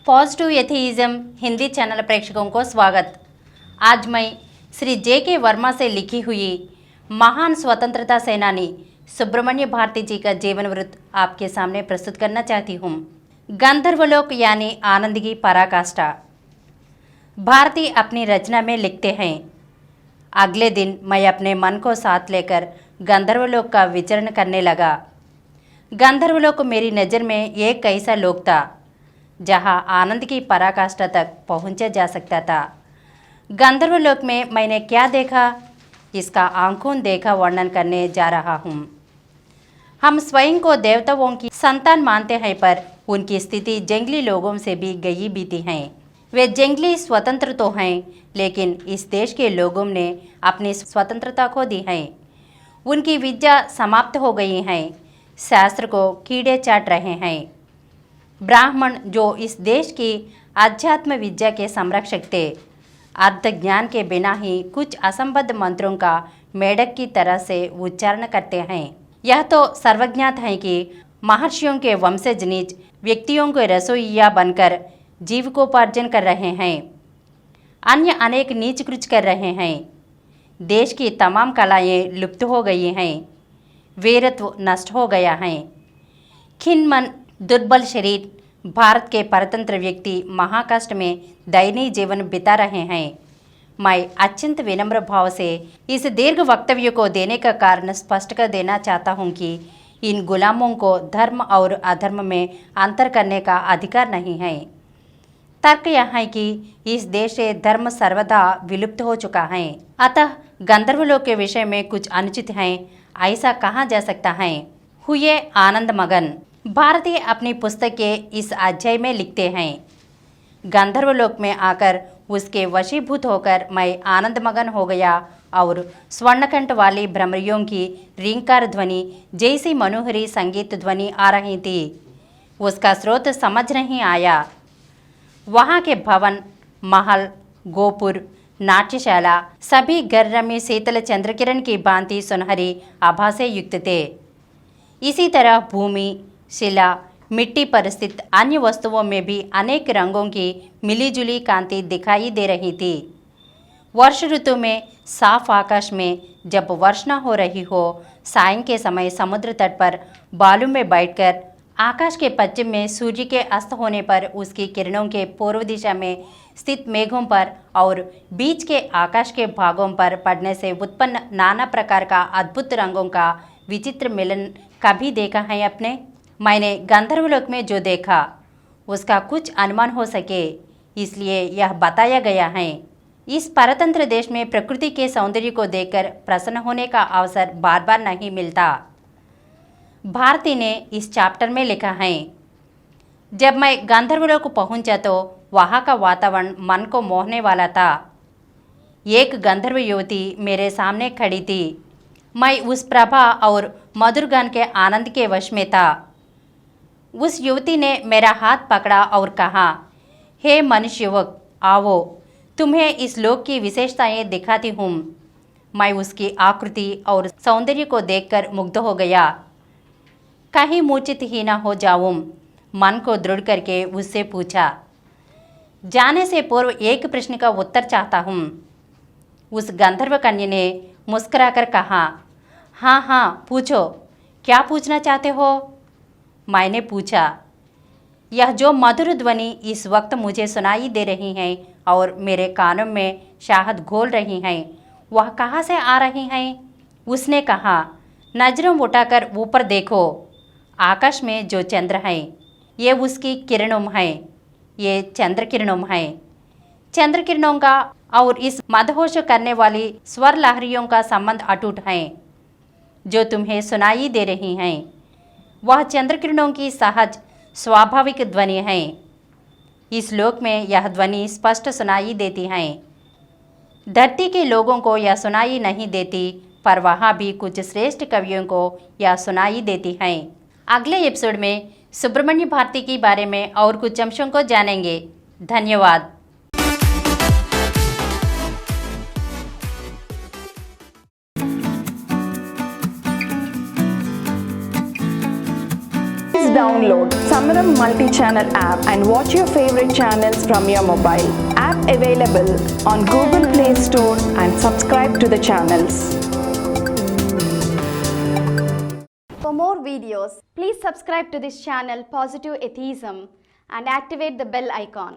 Positive एथीइज्म Hindi channel प्रेक्षकों को स्वागत। आज मैं श्री जे.के. वर्मा से लिखी हुई महान स्वतंत्रता सेनानी सुब्रमण्य भारती जी का जीवन वृत्त आपके सामने प्रस्तुत करना चाहती हूँ। गंधर्वलोक यानी आनंद की पराकाष्ठा। भारती अपनी रचना में लिखते हैं, अगले दिन मैं अपने मन को साथ लेकर गंधर्वलोक का विचरण करने लगा। गंधर्वलोक मेरी नज़र में एक ऐसा लोक था जहाँ आनंद की पराकाष्ठा तक पहुँचा जा सकता था। गंधर्वलोक में मैंने क्या देखा, इसका आंखों देखा वर्णन करने जा रहा हूँ। हम स्वयं को देवताओं की संतान मानते हैं, पर उनकी स्थिति जंगली लोगों से भी गई बीती है। वे जंगली स्वतंत्र तो हैं, लेकिन इस देश के लोगों ने अपनी स्वतंत्रता खो दी है। उनकी विद्या समाप्त हो गई है, शास्त्र को कीड़े चाट रहे हैं। ब्राह्मण जो इस देश की अध्यात्म विद्या के संरक्षक थे, अर्थ ज्ञान के बिना ही कुछ असंबद्ध मंत्रों का मेढक की तरह से उच्चारण करते हैं। यह तो सर्वज्ञात है कि महर्षियों के वंशज नीच व्यक्तियों को रसोइया बनकर जीविकोपार्जन कर रहे हैं, अन्य अनेक नीच कृत्य कर रहे हैं। देश की तमाम कलाएं लुप्त हो गई हैं, वीरत्व नष्ट हो गया है। खिन्न दुर्बल शरीर भारत के परतंत्र व्यक्ति महाकष्ट में दयनीय जीवन बिता रहे हैं। मैं अत्यंत विनम्र भाव से इस दीर्घ वक्तव्य को देने का कारण स्पष्ट कर देना चाहता हूं कि इन गुलामों को धर्म और अधर्म में अंतर करने का अधिकार नहीं है। तर्क यह है कि इस देश से धर्म सर्वदा विलुप्त हो चुका है, अतः गंधर्वलोक के विषय में कुछ अनुचित है, ऐसा कहा जा सकता है। हुए आनंद मगन। भारती अपनी पुस्तक के इस अध्याय में लिखते हैं, गंधर्वलोक में आकर उसके वशीभूत होकर मैं आनंद मगन हो गया और स्वर्णकंठ वाली भ्रमरियों की रींकार ध्वनि जैसी मनोहरी संगीत ध्वनि आ रही थी। उसका स्रोत समझ नहीं आया। वहाँ के भवन, महल, गोपुर, नाट्यशाला सभी गर्रमी शीतल चंद्रकिरण की भांति सुनहरी आभा से युक्त थे। इसी तरह भूमि, शिला, मिट्टी पर स्थित अन्य वस्तुओं में भी अनेक रंगों की मिलीजुली कांति दिखाई दे रही थी। वर्ष ऋतु में साफ आकाश में जब वर्षा हो रही हो, सायं के समय समुद्र तट पर बालू में बैठकर आकाश के पश्चिम में सूर्य के अस्त होने पर उसकी किरणों के पूर्व दिशा में स्थित मेघों पर और बीच के आकाश के भागों पर पड़ने से उत्पन्न नाना प्रकार का अद्भुत रंगों का विचित्र मिलन कभी देखा है अपने? मैंने गंधर्वलोक में जो देखा उसका कुछ अनुमान हो सके, इसलिए यह बताया गया है। इस परतंत्र देश में प्रकृति के सौंदर्य को देखकर प्रसन्न होने का अवसर बार बार नहीं मिलता। भारती ने इस चैप्टर में लिखा है, जब मैं गंधर्वलोक पहुंचा तो वहाँ का वातावरण मन को मोहने वाला था। एक गंधर्व युवती मेरे सामने खड़ी थी। मैं उस प्रभा और मधुर गान के आनंद के वश में था। उस युवती ने मेरा हाथ पकड़ा और कहा, हे मनुष्य युवक, आओ, तुम्हें इस लोक की विशेषताएं दिखाती हूँ। मैं उसकी आकृति और सौंदर्य को देखकर मुग्ध हो गया। कहीं मूर्छित ही न हो जाऊं, मन को दृढ़ करके उससे पूछा, जाने से पूर्व एक प्रश्न का उत्तर चाहता हूँ। उस गंधर्व कन्या ने मुस्कुराकर कहा, हाँ हाँ पूछो, क्या पूछना चाहते हो? मैंने पूछा, यह जो मधुर ध्वनि इस वक्त मुझे सुनाई दे रही है और मेरे कानों में शहद घोल रही हैं, वह कहाँ से आ रही हैं? उसने कहा, नजरों उठाकर ऊपर देखो, आकाश में जो चंद्र हैं, ये उसकी किरणों हैं, ये चंद्र किरणों हैं। चंद्र किरणों का और इस मदहोश करने वाली स्वर लहरियों का संबंध अटूट है। जो तुम्हें सुनाई दे रही हैं, वह चंद्र किरणों की सहज स्वाभाविक ध्वनि है। इस लोक में यह ध्वनि स्पष्ट सुनाई देती है। धरती के लोगों को यह सुनाई नहीं देती, पर वहाँ भी कुछ श्रेष्ठ कवियों को यह सुनाई देती है। अगले एपिसोड में सुब्रमण्य भारती के बारे में और कुछ अंशों को जानेंगे। धन्यवाद। download Samaram multi-channel app and watch your favorite channels from your mobile. App available on Google Play Store and subscribe to the channels. For more videos, please subscribe to this channel Positive Atheism and activate the bell icon.